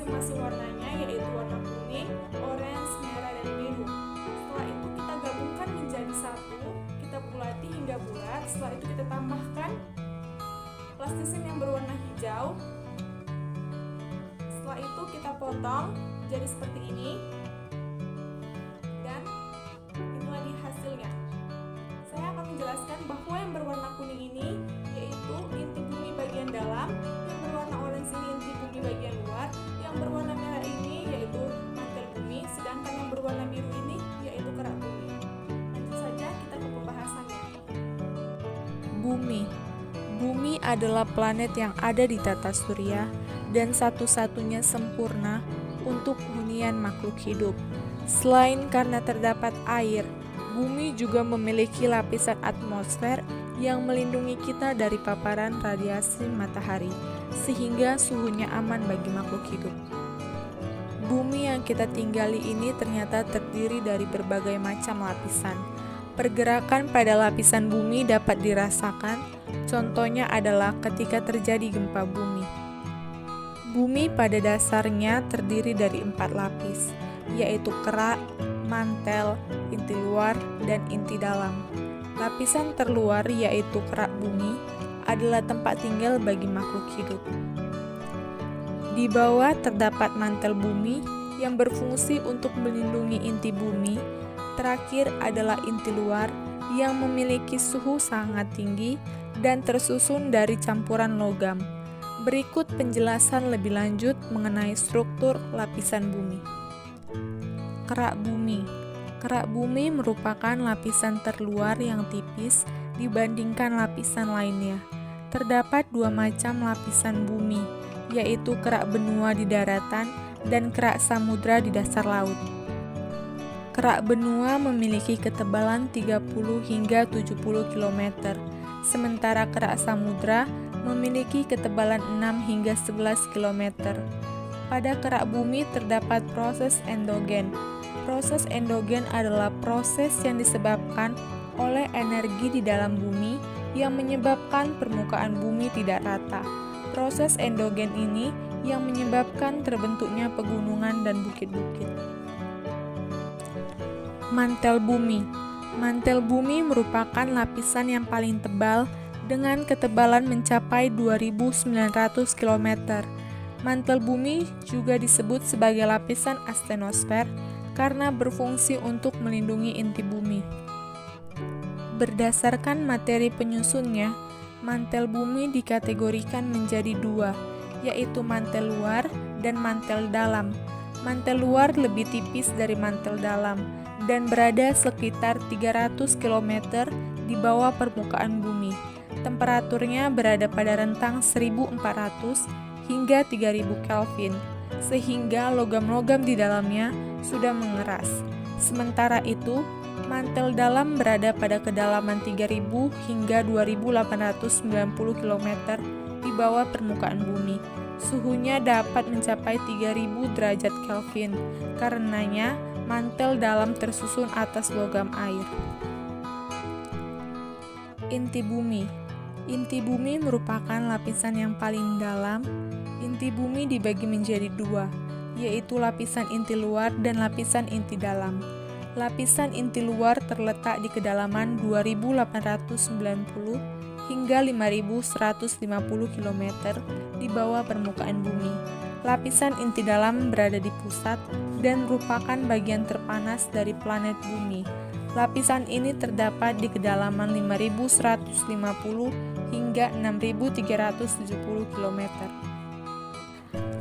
masing-masing warnanya, yaitu warna kuning, orange, merah, dan biru. Setelah itu kita gabungkan menjadi satu, kita bulati hingga bulat. Setelah itu kita tambahkan plastisin yang berwarna hijau. Setelah itu kita potong jadi seperti ini. Dan inilah dia hasilnya. Saya akan menjelaskan bahwa yang berwarna kuning ini yaitu inti bumi bagian dalam, yang berwarna orange ini inti bumi bagian luar, yang berwarna merah ini yaitu mantel bumi, sedangkan yang berwarna biru ini yaitu kerak bumi. Lanjut saja kita ke pembahasannya. Bumi. Bumi adalah planet yang ada di tata surya dan satu-satunya sempurna untuk hunian makhluk hidup. Selain karena terdapat air, bumi juga memiliki lapisan atmosfer yang melindungi kita dari paparan radiasi matahari, sehingga suhunya aman bagi makhluk hidup. Bumi yang kita tinggali ini ternyata terdiri dari berbagai macam lapisan. Pergerakan pada lapisan bumi dapat dirasakan, contohnya adalah ketika terjadi gempa bumi. Bumi pada dasarnya terdiri dari 4 lapis, yaitu kerak, mantel, inti luar, dan inti dalam. Lapisan terluar yaitu kerak bumi adalah tempat tinggal bagi makhluk hidup. Di bawah terdapat mantel bumi yang berfungsi untuk melindungi inti bumi. Terakhir adalah inti luar yang memiliki suhu sangat tinggi dan tersusun dari campuran logam. Berikut penjelasan lebih lanjut mengenai struktur lapisan bumi. Kerak bumi. Kerak bumi merupakan lapisan terluar yang tipis dibandingkan lapisan lainnya. Terdapat 2 macam lapisan bumi, yaitu kerak benua di daratan dan kerak samudra di dasar laut. Kerak benua memiliki ketebalan 30 hingga 70 km, sementara kerak samudra memiliki ketebalan 6 hingga 11 km. Pada kerak bumi terdapat proses endogen. Proses endogen adalah proses yang disebabkan oleh energi di dalam bumi yang menyebabkan permukaan bumi tidak rata. Proses endogen ini yang menyebabkan terbentuknya pegunungan dan bukit-bukit. Mantel bumi. Mantel bumi merupakan lapisan yang paling tebal dengan ketebalan mencapai 2.900 km. Mantel bumi juga disebut sebagai lapisan astenosfer karena berfungsi untuk melindungi inti bumi. Berdasarkan materi penyusunnya, mantel bumi dikategorikan menjadi 2, yaitu mantel luar dan mantel dalam. Mantel luar lebih tipis dari mantel dalam dan berada sekitar 300 km di bawah permukaan bumi. Temperaturnya berada pada rentang 1400 hingga 3000 Kelvin, sehingga logam-logam di dalamnya sudah mengeras. Sementara itu, mantel dalam berada pada kedalaman 3000 hingga 2890 km di bawah permukaan bumi. Suhunya dapat mencapai 3000 derajat Kelvin, karenanya mantel dalam tersusun atas logam air. Inti bumi. Inti bumi merupakan lapisan yang paling dalam. Inti bumi dibagi menjadi 2, yaitu lapisan inti luar dan lapisan inti dalam. Lapisan inti luar terletak di kedalaman 2890 hingga 5150 km di bawah permukaan bumi. Lapisan inti dalam berada di pusat dan merupakan bagian terpanas dari planet bumi. Lapisan ini terdapat di kedalaman 5150 hingga 6370 km.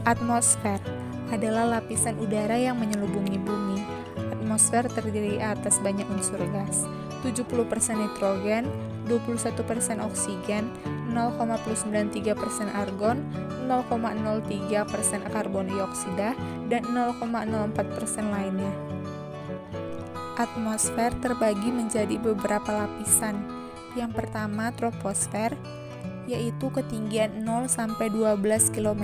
Atmosfer adalah lapisan udara yang menyelubungi bumi. Atmosfer terdiri atas banyak unsur gas, 70% nitrogen, 21% oksigen, 0,93% argon, 0,03% karbon dioksida, dan 0,04% lainnya. Atmosfer terbagi menjadi beberapa lapisan. Yang pertama, troposfer, yaitu ketinggian 0 sampai 12 km.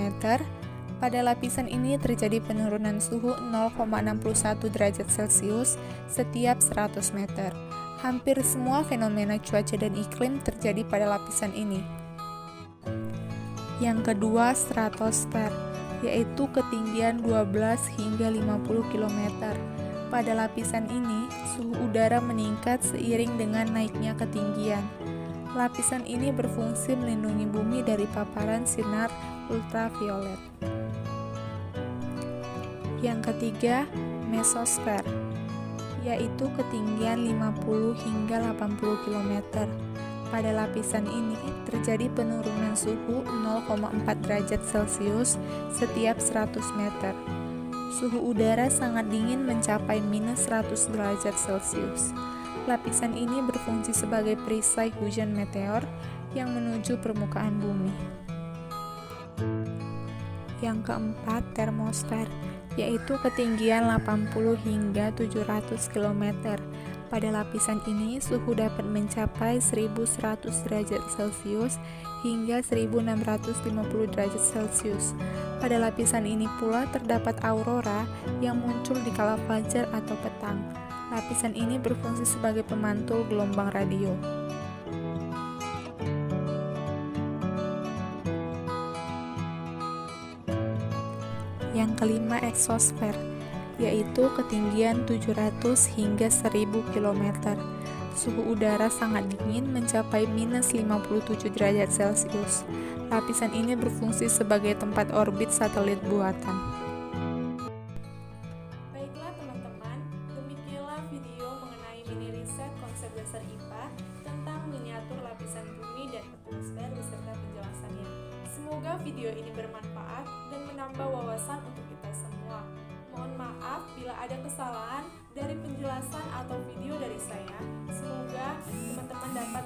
Pada lapisan ini terjadi penurunan suhu 0,61 derajat Celcius setiap 100 meter. Hampir semua fenomena cuaca dan iklim terjadi pada lapisan ini. Yang kedua, stratosfer, yaitu ketinggian 12 hingga 50 km. Pada lapisan ini, suhu udara meningkat seiring dengan naiknya ketinggian. Lapisan ini berfungsi melindungi bumi dari paparan sinar ultraviolet. Yang ketiga, mesosfer, yaitu ketinggian 50 hingga 80 km. Pada lapisan ini terjadi penurunan suhu 0,4 derajat Celcius setiap 100 meter. Suhu udara sangat dingin mencapai minus 100 derajat Celcius. Lapisan ini berfungsi sebagai perisai hujan meteor yang menuju permukaan bumi. Yang keempat, termosfer, yaitu ketinggian 80 hingga 700 km. Pada lapisan ini, suhu dapat mencapai 1100 derajat Celcius hingga 1650 derajat Celcius. Pada lapisan ini pula terdapat aurora yang muncul di kala fajar atau petang. Lapisan ini berfungsi sebagai pemantul gelombang radio. Yang kelima, eksosfer, yaitu ketinggian 700 hingga 1000 km. Suhu udara sangat dingin mencapai minus 57 derajat Celcius. Lapisan ini berfungsi sebagai tempat orbit satelit buatan. Baiklah teman-teman, demikianlah video mengenai mini riset konsep dasar IPA tentang miniatur lapisan bumi dan atmosfer beserta penjelasannya. Semoga video ini bermanfaat dan menambah wawasan untuk kita semua. Mohon maaf bila ada kesalahan dari penjelasan atau video dari saya. Semoga teman-teman dapat